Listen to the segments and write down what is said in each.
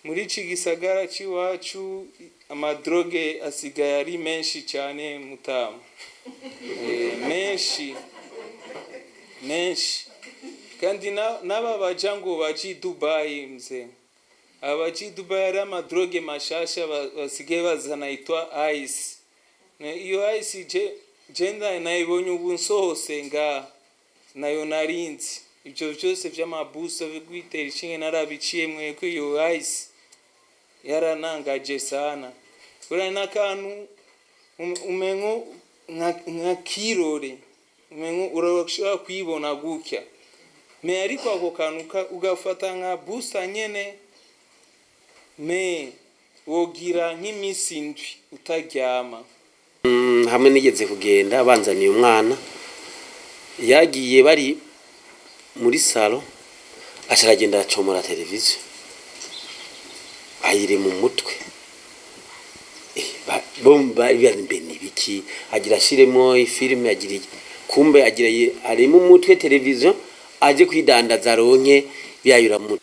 muri iki gisagara cy'iwacu amadroge asigaye ari menshi cyane Mutama. menshi kandi n'aba baja ngo baji Dubai mzee, abaji Dubai ari amadroge mashasha basigaye bazana yitwa ice. Iyo ice jenda nayibonye ubu nsohose nga nayo narinzi ibyo byose by'amabuso bigwitera ishinge narabiciye mwe ko iyo ice yaranangaje sana. Kuri nakantu umengo nka kirore, umengo urashobora kwibona gutya me ariko ako kantu ugafata nka booster nyene me wogira nk'imisi indwi utaryama. Hamwe nigeze kugenda banzaniye umwana yagiye bari muri salo ashiragenda acomora televiziyo ayire mu mutwe bomba ibyanimbe nibiki agira ashiremo ifilme agira kumbe agira ari mu mutwe televiziyo aje kwidandaza ronke byayura mu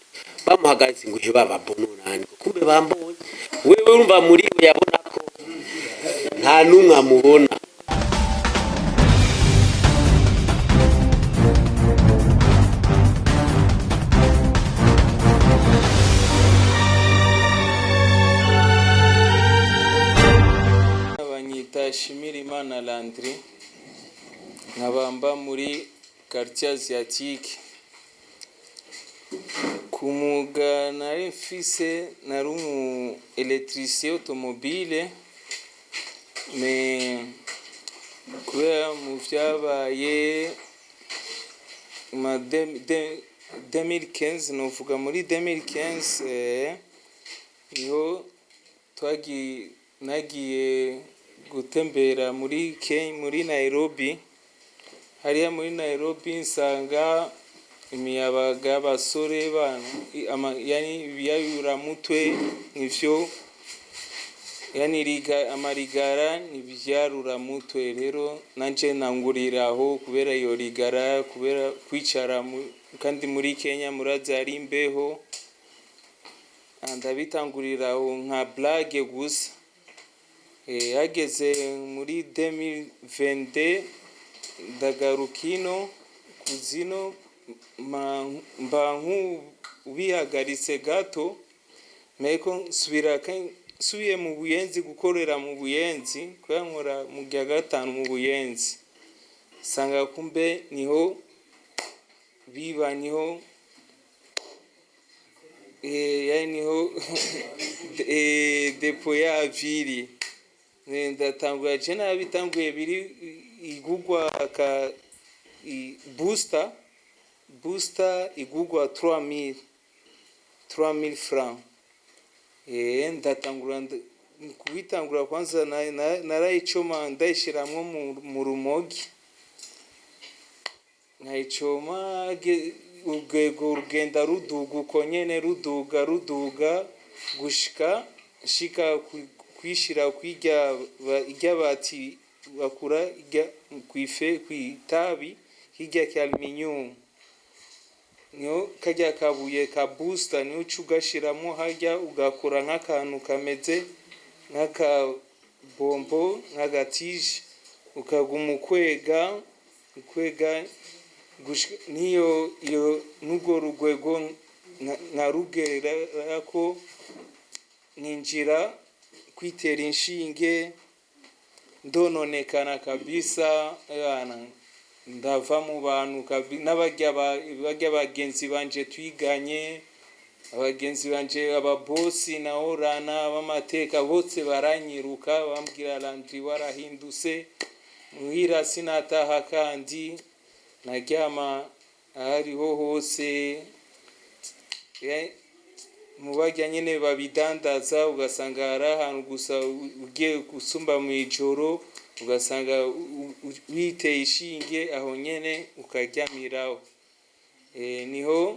bamuhagaritse ngo baba bononani kumbe bambonye wewe urumva muri we yabona ko nta numwe amubona. Shimirimana Landry nkabamba muri quartier asiatique. Kumuga nari mfise nari umu électricien automobile me kubera mu vyabaye ma 2015 novuga muri 2015 niho nagiye gutembera muri Nairobi. Hariya muri Nairobi nsanga imiyabaga basore bana yani biyayura mutwe ivyo yani amarigara nibyarura mutwe. Rero nanje nanguriraho kubera iyo rigara, kubera kwicara kandi muri Kenya murazi ari imbeho, ndabitanguriraho nka blague gusa. Hageze muri 2022 ndagarukino kuzino mbanku ubihagaritse gato meko subiye mu Buyenzi gukorera mu Buyenzi kwankora mu gya gatanu mu Buyenzi sanga kumbe niho biba niho niho depo ya aviri ndatangura je nabitanguye biri igugwa ka booster igugwa 3000 francs. Ndatangura kubitangura kwanza narayicoma ndayishiramwe mu rumogi nkayicoma urwego rugenda ruduga uko nyene ruduga gushika kwishira kwirya bati bakura kwitabi hirya ka aluminium niyo kajya kabuye ka booster niyo cugashiramo harya ugakora nk'akantu kameze nk'aka bombo nk'agatije ukaguma kwega niyo nugo rugwego nkarugerera ko ninjira kwitera inshinge ndononekana kabisa. Ndava mu bantu n'abajya bagenzi banje twiganye, abagenzi banje ababosi na orana b'amateka bose baranyiruka bambwira Landry warahindutse muhira sinataha kandi naryama hariho hose mubajya nyene babidandaza ugasanga hari ahantu gusa ugiye gusumba mu ijoro ugasanga witeye ishinge aho nyene ukaryamiraho. Niho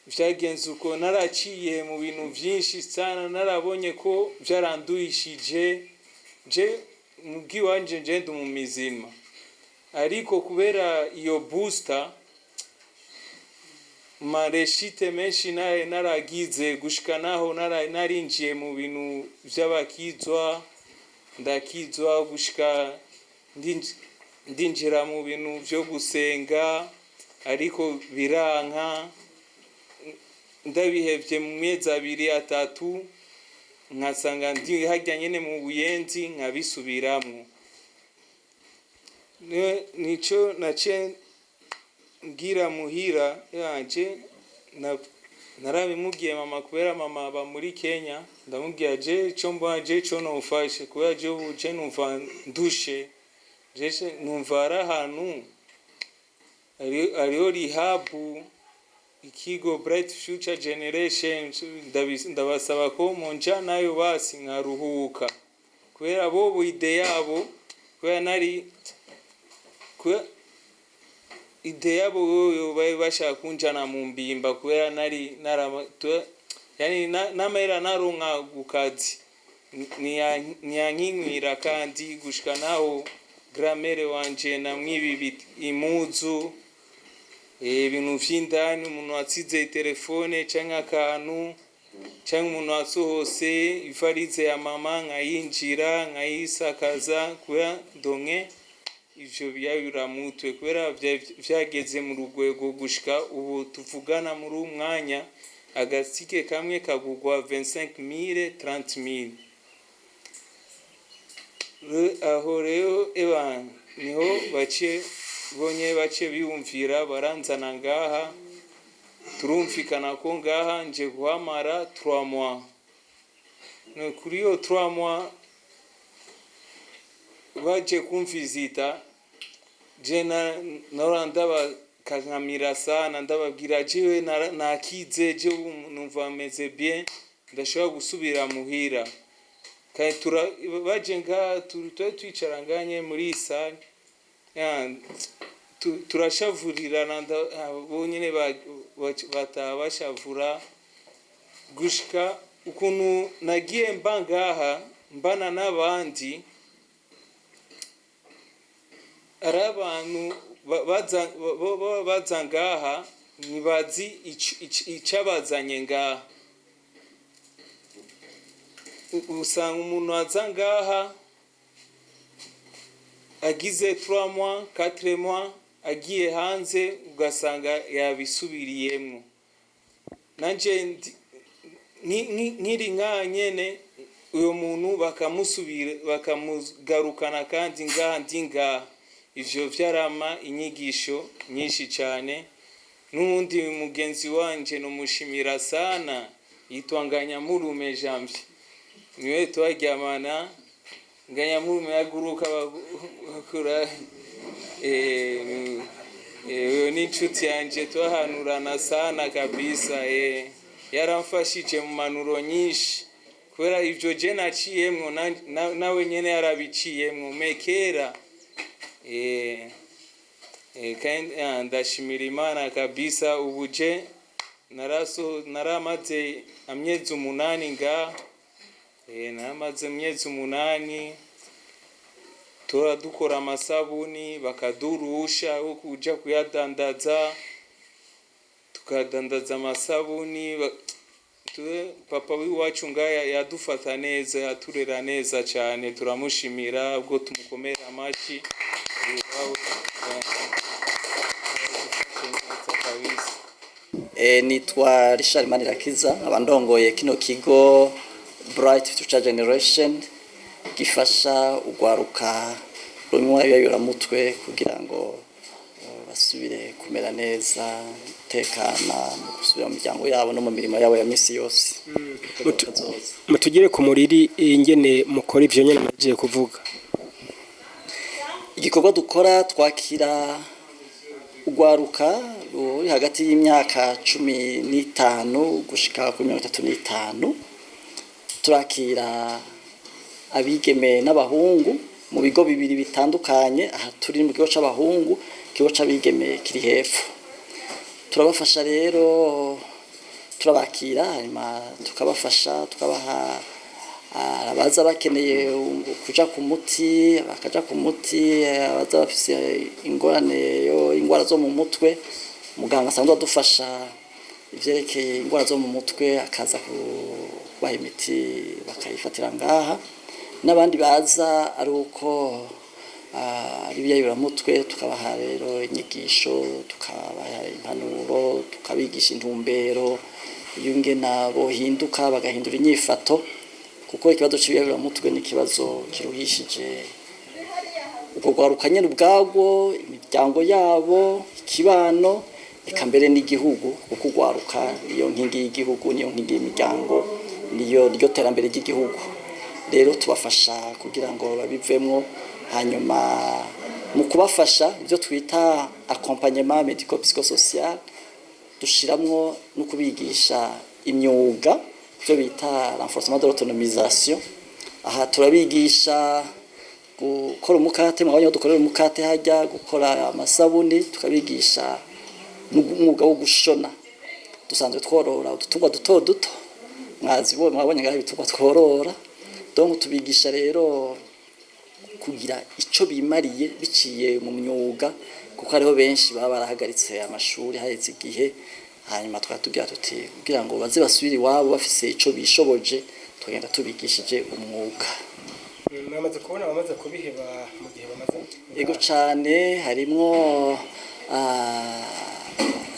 vyagenze uko naraciye mu bintu vyinshi sana, narabonye ko vyaranduyishije je mugi wanje nje ndu mu mizima, ariko kubera iyo booster mareshite menshi naragize gushika naho narinjiye mu bintu by'abakizwa ndakizwa gushika ndinjira mu bintu byo gusenga ariko biranka ndabihevye mu mezi 2-3 nkasanga ndi hajya nyene mu buyenzi nkabisubiramwo nico nace ngira muhira yanje narabimubwiye mama kubera mama aba muri Kenya ndamubwiye je cyo mbaje cyo nofashe kubera je ubuje numva ndushe je numva ara hanu ariyo rihabu ikigo Bright Future Generation ndabasaba ko monja nayo basi nkaruhuka kubera bo ide yabo kubera nari ide yabo bari bashaka kunjana mu mbimba kubera nari yani namera naronka gukazi nyankinywira kandi gushika naho gramere wanje namwibi imuzu ibintu vy'indani umuntu watsize telefone canke akantu canke umuntu wasohose ivarize ya mama nkayinjira nkayisakaza kubera donke ivyo byayura mutwe kubera vyageze mu rugwego gushika ubu tuvugana muri umwanya agasike kamwe kagugwa 25,000 30,000 aho rero niho bace biyumvira baranzana ngaha turumvikana ko ngaha nje guhamara 3 mois kuri yo 3 mois baje kumvizita je narandaba kankamira sana ndababwira jewe nakize je numva meze bien ndashobora gusubira muhira kandi baje nga twicaranganye muri sale turashavurirana bonyine batabashavura gushika ukuntu nagiye mbangaha mbana n'abandi ari abantu baza ngaha ntibazi icyabazanye ngaha usanga umuntu aza ngaha agize 3 mois 4 mois agiye hanze ugasanga yabisubiriyemo nanje nkiri nka nyene uyo muntu bakamugarukana kandi ngaha ndi ngaha ivyo vyarama inyigisho nyinshi cyane n'undi mugenzi wanje no mushimira sana yitwanganya murume Janvier niwe twaryamana Ganyamurume yaguruka bakura ni inshuti yanje twahanurana sana kabisa yaramfashije mu manuro nyinshi kubera ivyo je naciyemwo nawe nyene yarabiciyemwo mekera kandi ndashimira Imana kabisa ubuje naramaze amyezi 8 nga namaze amyezi 8 dukora amasabuni bakadurusha kuja kuyadandaza tukadandaza amasabuni papa wiwacu ngaya yadufata neza yaturera neza cyane turamushimira ubwo tumukomera amashi nitwa Richard Manirakiza abandongoye kino kigo Bright Future Generation gifasha ugwaruka rumwe y'ayuramutwe kugira ngo basubire kumera neza tekana mu gusubira mu miryango yabo no mu mirimo yabo ya misi yose mutugire ku muriri ingene mukora ivyo nyene nagiye kuvuga igikorwa dukora twakira ugwaruka uri hagati y'imyaka 15 gushika kuri 35 turakira abigeme n'abahungu mu bigo bibiri bitandukanye aha turi mu kigo c'abahungu kigo c'abigeme kiri hepfo turabafasha rero turabakira hanyuma tukabafasha tukabaha abaza bakeneye kuja ku muti bakaja ku muti abaza bafise ingorane yo ingwara zo mu mutwe muganga asanzwe adufasha ivyerekeye ingwara zo mu mutwe akaza kubaha imiti bakayifatira ngaha n'abandi baza ari uko ari ibyayuramutwe tukabaha rero inyigisho tukabaha impanuro tukabigisha intumbero y'ingena bohinduka bagahindura inyifato kuko ikibazo cy'ibiyayuramutwe ni ikibazo kiruhishije ubwo rwaruka nyene ubwabwo imiryango yabo ikibano eka mbere n'igihugu kuko urwaruka niyo nkingi y'igihugu niyo nkingi y'imiryango niyo terambere ry'igihugu rero tubafasha kugira ngo babivemwo hanyuma mu kubafasha ibyo twita accompagnement médico psychosocial dushiramwo no kubigisha imyuga byo bita renforcement de l'autonomisation aha turabigisha gukora umukate mu banyo dukorera umukate hajya gukora amasabuni tukabigisha n'umwuga wo gushona dusanzwe tworora udutungwa duto mwabonye ngaho ibitungwa tworora donc tubigisha rero kugira ico bimariye biciye mu myuga kuko ariho benshi baba barahagaritse amashuri hahetse igihe hanyuma twatubwira tuti kugira ngo baze basubire iwabo bafise ico bishoboje tugenda tubigishije umwuga. Mwamaze kubona bamaze kubiheba mu gihe bamaze yego cane harimwo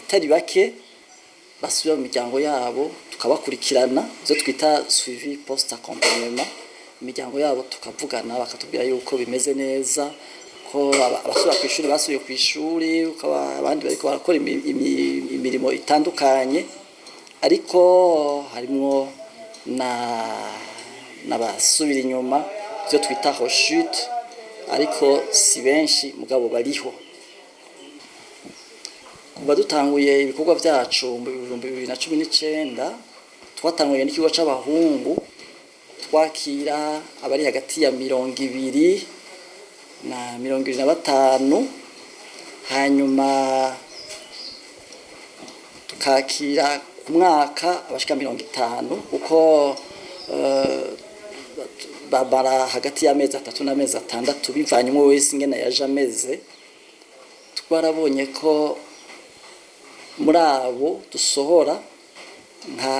atari bake basubira mu miryango yabo tukabakurikirana byo twita suivi post accompagnement imiryango yabo tukavugana bakatubwira yuko bimeze neza ko abasubira ku ishuri basubiye ku ishuri abandi bariko barakora imirimo itandukanye ariko harimwo n'abasubira inyuma byo twita rechute ariko si benshi mugabo bariho kuva dutanguye ibikorwa byacu mu 2019 twatanguye n'ikigo c'abahungu twakira abari hagati ya 200 na 225 hanyuma tukakira ku mwaka abashika 50 uko babara hagati y'amezi 3 n'amezi 6 bivanye umwe wese ingene yaje ameze twarabonye ko muri abo dusohora nka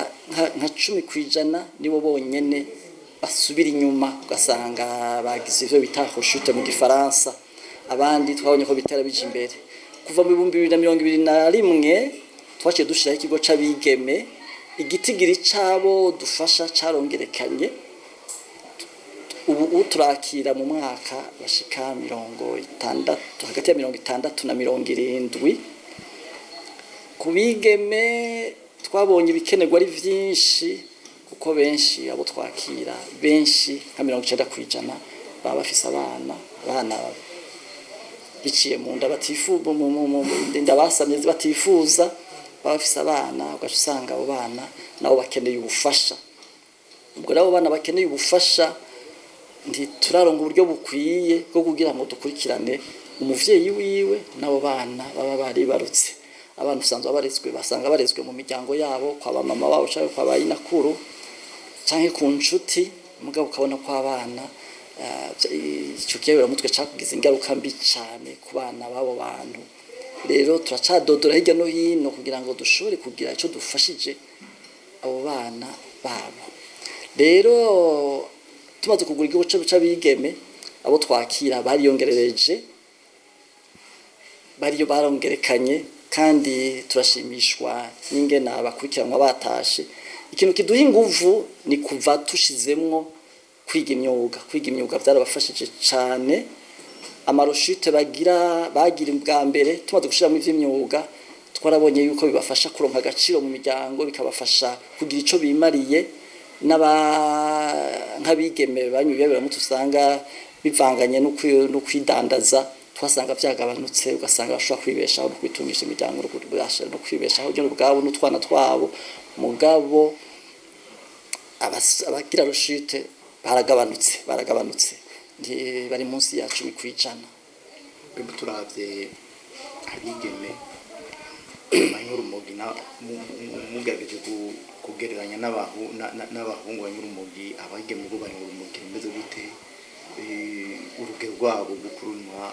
10% nibo bonyene basubira inyuma ugasanga bagize ivyo bita rechute mu gifaransa abandi twabonye ko bitera bije imbere kuva mu 2021 twaciye dushiraho ikigo c'abigeme igitigiri cabo dufasha carongerekanye ubu turakira mu mwaka bashika 60 hagati ya 60 na 70 kubigeme twabonye ibikenerwa ari vyinshi kuko benshi abo twakira benshi nka 90% baba bafise abana biciye mu nda nda basamye batifuza baba bafise abana ugasanga abo bana nabo bakeneye ubufasha ubwo nabo bana bakeneye ubufasha ntituraronga uburyo bukwiye bwo kugira ngo dukurikirane umuvyeyi wiwe nabo bana baba bari barutse abantu usanzwe basanga barezwe mu miryango yabo kwa mama babo cyangwa kwa bayinakuru canke ku nshuti mugabo ukabona ko abana ico kiyayuramutwe cakugize ingaruka mbi cyane ku bana babo bantu rero turacadodora hirya no hino kugira ngo dushobore kugira ico dufashije abo bana babo rero tumaze kugura igihugu c'abigeme abo twakira bariyongerereje bariyo barongerekanye kandi turashimishwa n'ingena abakurikiranwa batashe ikintu kiduha inguvu ni kuva tushizemwo kwiga imyuga byarabafashije cyane amaroshite bagira bwa mbere tumaze gushiramo ivy'imyuga twarabonye yuko bibafasha kuronka agaciro mu miryango bikabafasha kugira ico bimariye nk'abigeme banyuye biramutse usanga bivanganye no kwidandaza twasanga byagabanutse ugasanga bashobora kwibeshaho no kwitungisha imiryango no kwibeshaho byo ubwabo n'utwana twabo mugabo abagira roshite baragabanutse bari munsi ya 10%. Bimwe turavye abigeme banyurumogi na mugageje kugereranya n'abahungu banyurumogi abigeme bo banyurumogi mbeze gute urugero rwabo gukurunwa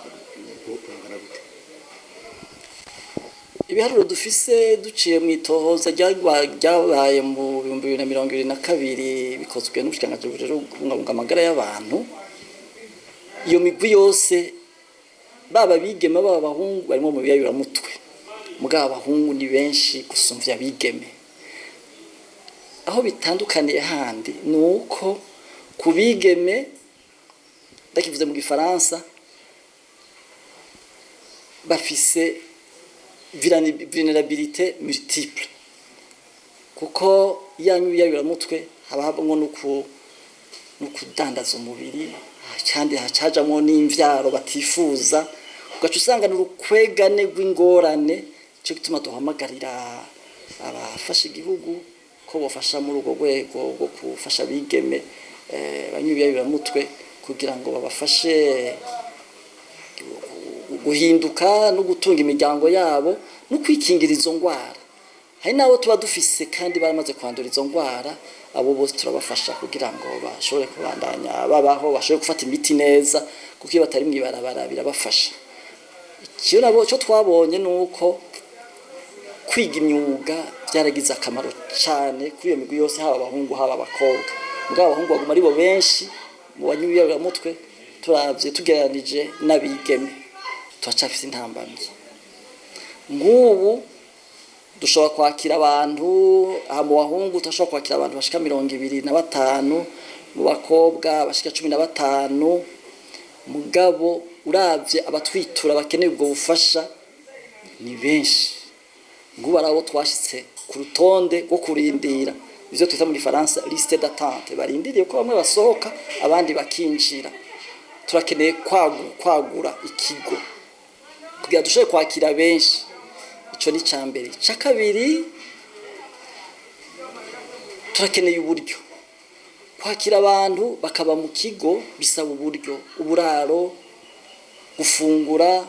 rungana gute? ibiharuro dufise duciye mu itohoza ryabaye mu 2022 bikozwe n'ubushikiranganji bujejwe kubungabunga amagara y'abantu. Iyo migwi yose baba bigeme baba bahungu barimo mu biyayuramutwe, mugabo abahungu ni benshi gusumvya bigeme. Aho bitandukaniye handi nuko kubigeme ndakivuze mu gifaransa bafise vulnerabilité multiple, kuko yanyu yabira-mutwe haba habongo nukudandaza umubiri kandi hacajamwo n'imvyaro batifuza, ugaca usanga n'urukwegane rw'ingorane. Cyo gituma duhamagarira abafasha igihugu ko bofasha muri urwo rwego rwo kufasha bigeme banyu yabira-mutwe kugira ngo babafashe guhinduka no gutunga imiryango yabo no kwikingira izo ngwara. Hari nabo tuba dufise kandi baramaze kwandura izo ngwara, abo bose turabafasha kugira ngo bashobore kubandanya babaho, bashobore gufata imiti neza, kuko iyo batari mwibarabara birabafasha. Ikiyo nabo cyo twabonye nuko kwiga imyuga byaragize akamaro cyane kuri iyo migwi yose, haba abahungu haba abakobwa. Mugabo abahungu baguma ari bo benshi mu banyuyabira-mutwe, turavye tugereranije n'abigeme turacafise intambamyi. Ngubu dushobora kwakira abantu mu bahungu, turashobora kwakira abantu bashika 25, mu bakobwa bashika 15. Mugabo uravye abatwitura bakeneye ubwo bufasha ni benshi. Ngubu arabo twashitse ku rutonde rwo kurindira, ivyo twita mu gifaransa liste d'attente, barindiriye ko bamwe basohoka abandi bakinjira. Turakeneye kwagura ikigo kugira dushobore kwakira benshi. Ico ni cambere. Ca kabiri, turakeneye uburyo. Kwakira abantu bakaba mu kigo bisaba uburyo, uburaro, gufungura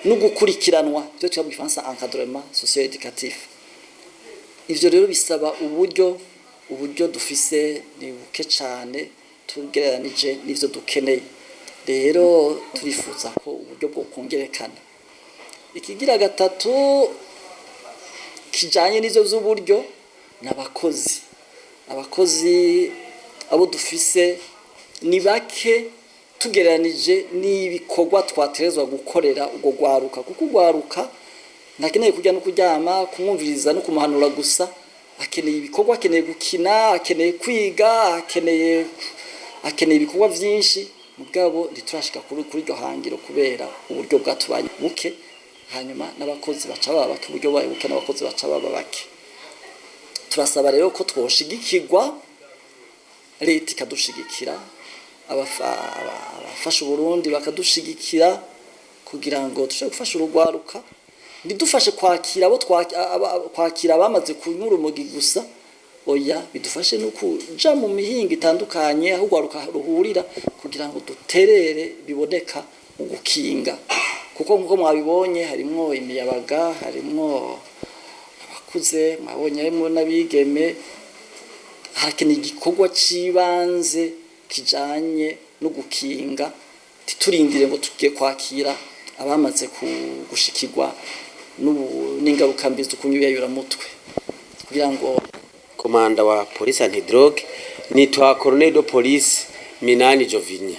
no gukurikiranwa, byo twita mu gifaransa encadrement socio-éducatif. Ivyo rero bisaba uburyo dufise ni buke cyane tugereranije n'ivyo dukeneye. Rero turifuza ko uburyo bwo kongerekana. Ikigira gatatu kijanye n'izo z'uburyo n'abakozi. Abakozi abo dufise ni bake tugereranije n'ibikorwa twaterezwa gukorera ubwo gwaruka, kuko gwaruka nakeneye kujya no kuryama, kumwumviriza no kumuhanura gusa. Akeneye ibikorwa, akeneye gukina, akeneye kwiga, akeneye ibikorwa vyinshi. Mugabo ntiturashika kuri iryo hangiro kubera uburyo bwatubanye buke. Hanyuma n'abakozi baca baba bake, uburyo baye buke n'abakozi baca baba bake. Turasaba rero ko twoshigikirwa, leta ikadushigikira, abafasha Burundi bakadushigikira kugira ngo dushobore gufasha urugwaruka. Bidufashe kwakira kwakira abamaze kunyura umugi gusa, oya bidufashe no kuja mu mihinga itandukanye aho urwaruka ruhurira kugira ngo duterere biboneka mu gukinga. Kuko nkuko mwabibonye harimwo imiyabaga, harimwo abakuze, mwabonye harimwo n'abigeme. Harakeneye igikorwa cibanze kijanye no gukinga, titurindire ngo tugiye kwakira abamaze gushikirwa n'ingaruka mbi zo kunyuyayuramutwe. Kugira ngo komanda wa police antidrogue nitwa Colonel de Police Minani Jovini.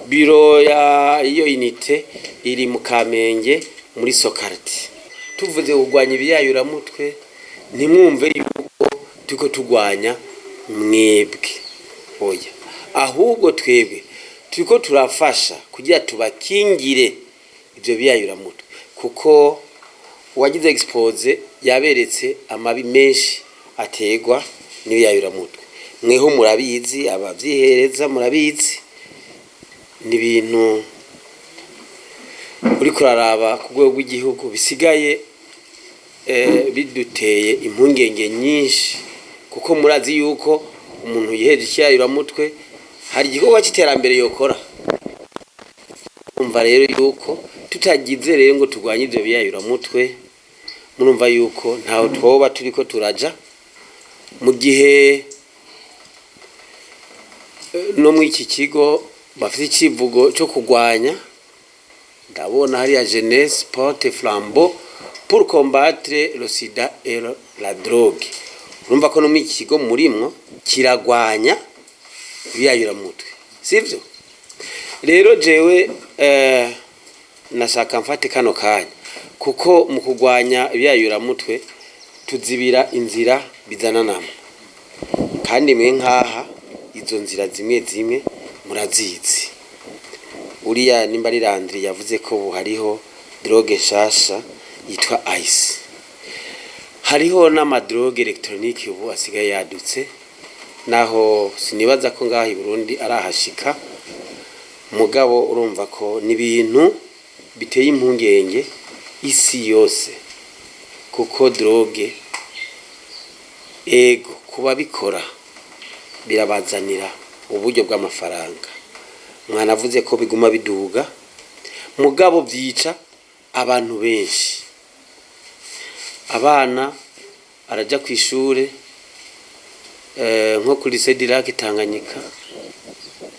Biro ya iyo unité iri mu Kamenge muri Sokarti. Tuvuze kugwanya ibiyayuramutwe, ntimwumve yuko tuko tugwanya mwebwe, oya, ahubwo twebwe turiko turafasha kugira tubakingire ivyo biyayuramutwe, kuko uwagize expose yaberetse amabi menshi ategwa n'ibiyayuramutwe. Mweho murabizi, abavyihereza murabizi, ni ibintu uri kuraraba ku rwego rw'igihugu bisigaye biduteye impungenge nyinshi, kuko murazi yuko umuntu yiheje ikiyayuramutwe hari igikorwa cy'iterambere yokora. Umva rero yuko tutagize rero ngo turwanye ivyo biyayuramutwe, murumva yuko ntaho twoba turiko turaja. Mu gihe no mu iki kigo bafite ikivugo cyo kugwanya, ndabona hari ya jeunesse porte flambeau pour combattre le sida et la drogue. Urumva ko no mu kigo murimwo kiragwanya ibiyayuramutwe, sivyo? Rero jewe nashaka mfate kano kanya kuko mu kugwanya ibiyayuramutwe tuzibira inzira bizananamo, kandi mwe nkaha izo nzira zimwe zimwe murazizi. Uriya nimba ari Landry yavuze ko hariho drogue nshasha yitwa ice, hariho n'amadrogue electronique ubu asigaye yadutse, naho sinibaza ko ngaha i Burundi arahashika, mugabo urumva ko ni ibintu biteye impungenge isi yose, kuko drogue ego kuba bikora birabazanira uburyo bw'amafaranga. Mwanavuze ko biguma biduga, mugabo byica abantu benshi. Abana araja ku ishure nko kuri Sediraki Tanganyika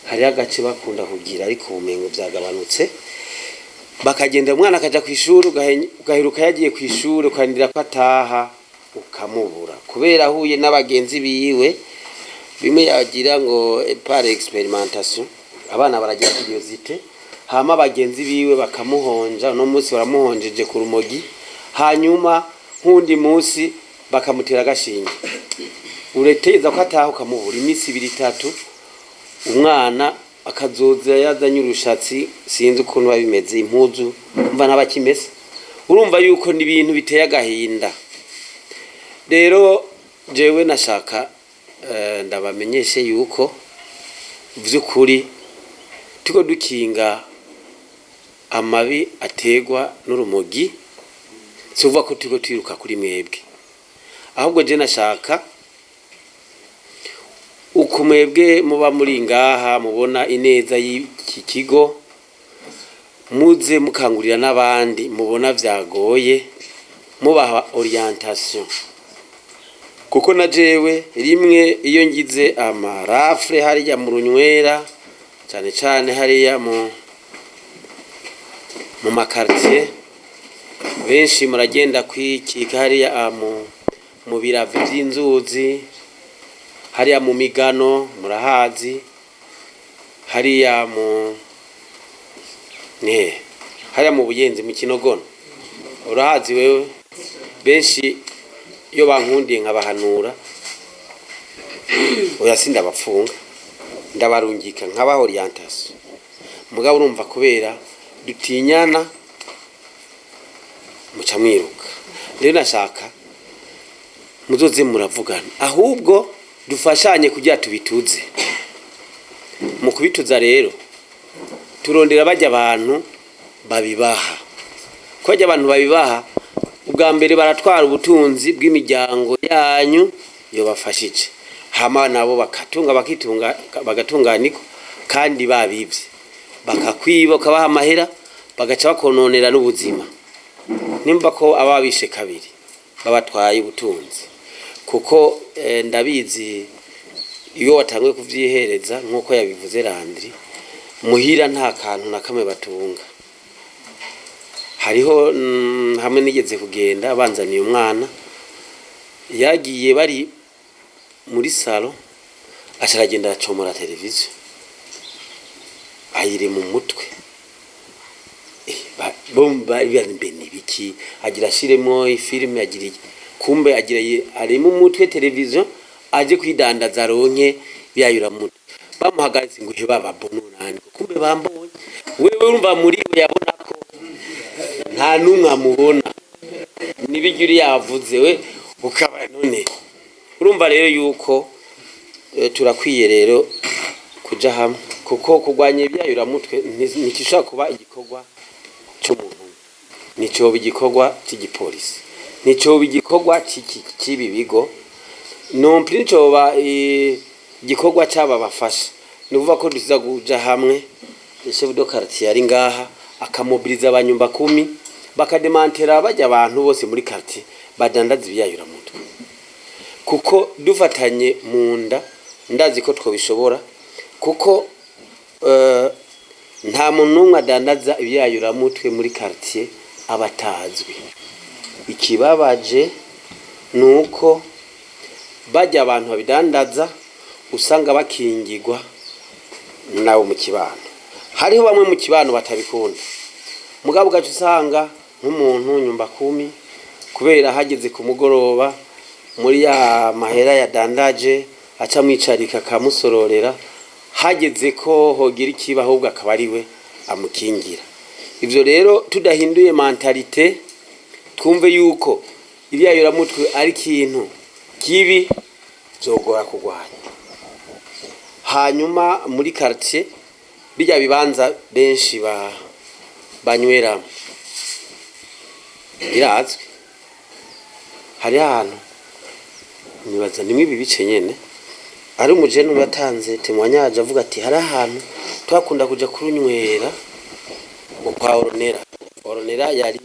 hari agace bakunda kugira, ariko ubumengo byagabanutse, bakagenda umwana akaja ku ishure ugaheruka yagiye ku ishure ukandira ko ataha ukamubura kubera ahuye n'abagenzi biwe, bimwe yagira ngo par experimentation, abana baragira curiosité, hama abagenzi biwe bakamuhonja, no munsi baramuhonjeje ku rumogi, hanyuma nkundi munsi bakamutera agashinge, ureteza ko ataha ukamubura imisi 2-3, umwana akazoza yazanye urushatsi, sinzi ukuntu babimeze, impuzu umva ntabakimese. Urumva yuko ni ibintu biteye agahinda. Rero jewe nashaka ndabamenyeshe yuko vy'ukuri tuko dukinga amabi ategwa n'urumogi, suva ko tuko twiruka kuri mwebwe, ahubwo je nashaka uko mwebwe muba muri ngaha mubona ineza y'iki kigo, muze mukangurira n'abandi mubona vyagoye, mubaha orientation, kuko na jewe rimwe iyo ngize amarafre hariya mu runywera, cyane cyane hariya mu makartier, benshi muragenda kwikika hariya mu biravi by'inzuzi, hariya mu migano murahazi, hariya hariya mu Buyenzi mu Kinogono urahazi wewe. Benshi iyo bankundiye nkabahanura, oya sindabapfunga, ndabarungika nkabaho orientation, mugabo urumva kubera dutinyana muca mwiruka. Rero nashaka muzoze muravugana, ahubwo dufashanye kugira tubituze. Mu kubituza rero turondera bajya abantu babibaha, ko bajya abantu babibaha ubwa mbere baratwara ubutunzi bw'imiryango yanyu yo bafashije, hama nabo bagatunganiko kandi babivye, bakakwiba kabaha amahera, bagaca bakononera n'ubuzima. Nimba ko ababishe kabiri babatwaye ubutunzi, kuko ndabizi iyo watangwe kuvyihereza nkuko yabivuze Landry, muhira nta kantu na kamwe batunga. Hariho hamwe nigeze kugenda banzaniye umwana, yagiye bari muri salo, acharagenda acomora televiziyo ayire mu mutwe, bomba ibyanimbe nibiki, agira shiremo ifilme, agira kumbe agira ari mu mutwe televiziyo, aje kwidandaza ronke biyayura mutwe, bamuhagaritse ngo hebaba bononani, kumbe bambonye. Wewe urumva muri we yabona ko nta numwe amubona, nibigiri yavuze we ukaba none. Urumva rero yuko turakwiye rero kuja hamwe, kuko kugwanya ibyayura mutwe nikishaka kuba igikorwa cy'umuntu, nico bigikorwa cy'igipolisi, nico bigikorwa cy'ibi bigo, non plus nico ba igikorwa cyaba bafasha. Nuvuga ko dusiza kuja hamwe, chef de quartier ari ngaha akamobiliza abanyumba 10 bakademantera bajya abantu bose muri quartier badandaza ibyayura mutwe, kuko dufatanye munda ndazi ko twobishobora, kuko nta muntu umwe adandaza ibyayura mutwe muri quartier abatazwi. ikibabaje nuko bajya abantu babidandaza usanga bakingirwa nawe mu kibano. Hariho bamwe mu kibano batabikunda, mugabo gace usanga nk'umuntu nyumba 10 kubera hageze ku mugoroba muri ya mahera ya dandaje aca mwicarika kamusororera, hageze ko hogira ikiba ahubwo akaba ari we amukingira. Ivyo rero tudahinduye mentalite, twumve yuko ibyayuramutwe ari kintu kibi zogora kugwanya. Hanyuma muri quartier bijya bibanza benshi banyweramo irazwe, hari ahantu nibaza nimwe ibi bice nyene ari umujene watanze temwanyaje avuga ati hari ahantu twakunda kuja kurunywera kwa Oronera yari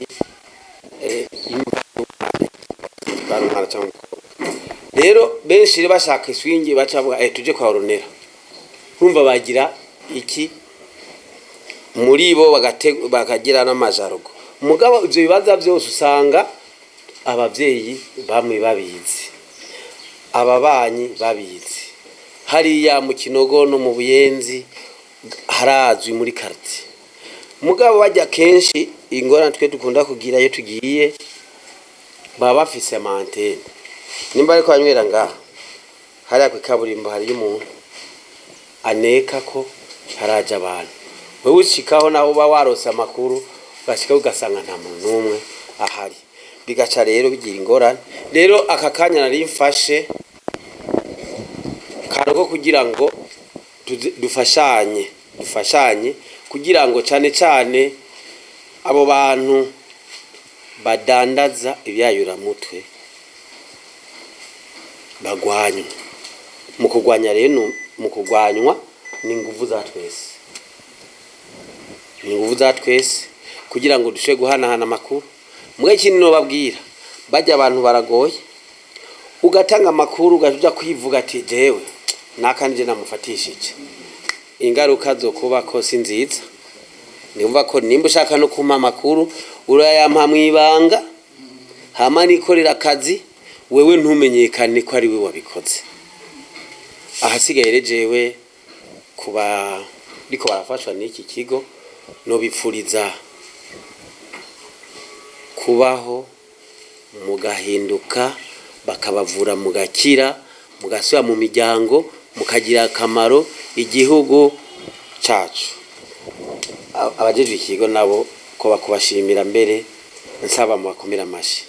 rero benshi bashaka iswingi bacavuga tuje kwa Oronera, urumva bagira iki muri bo bakagira n'amajarugo. Mugabo ivyo bibaza byose usanga abavyeyi bamwe babizi, ababanyi babizi, hariya mu Kinogo no mu Buyenzi harazwi muri quartier. Mugabo bajya kenshi ingorane twe dukunda kugira iyo tugiye baba bafise amantene, nimba ariko anywera ngaha hariya ku kaburimbo hari umuntu aneka ko haraje abantu, wewe ushikaho naho uba warose amakuru ugashika ugasanga nta muntu n'umwe ahari, bigaca rero bigira ingorane. Rero aka kanya nari mfashe ko kugira ngo dufashanye kugira ngo cyane abo bantu badandaza ibyayuramutwe bagwanywa. Mu kugwanya rero mu kugwanywa ni nguvu za twese kugira ngo dushe guhanahana amakuru. Mwe kintu no babwira bajya abantu baragoye, ugatanga amakuru ugajuja kwivuga ati jewe nakanje namufatishije, ingaruka zo kuba ko sinziza. Nimva ko nimba ushaka no kuma amakuru urayampa mwibanga hama nikorera akazi wewe ntumenyekane ko ari we wabikoze. Ahasigaye jewe kuba liko barafashwa n'iki kigo no bipfuriza kubaho mugahinduka, bakabavura mugakira, mugasubira mu miryango, mukagira akamaro igihugu cacu. Abajeje ikigo nabo ko bakubashimira mbere nsaba mu bakomera amashi.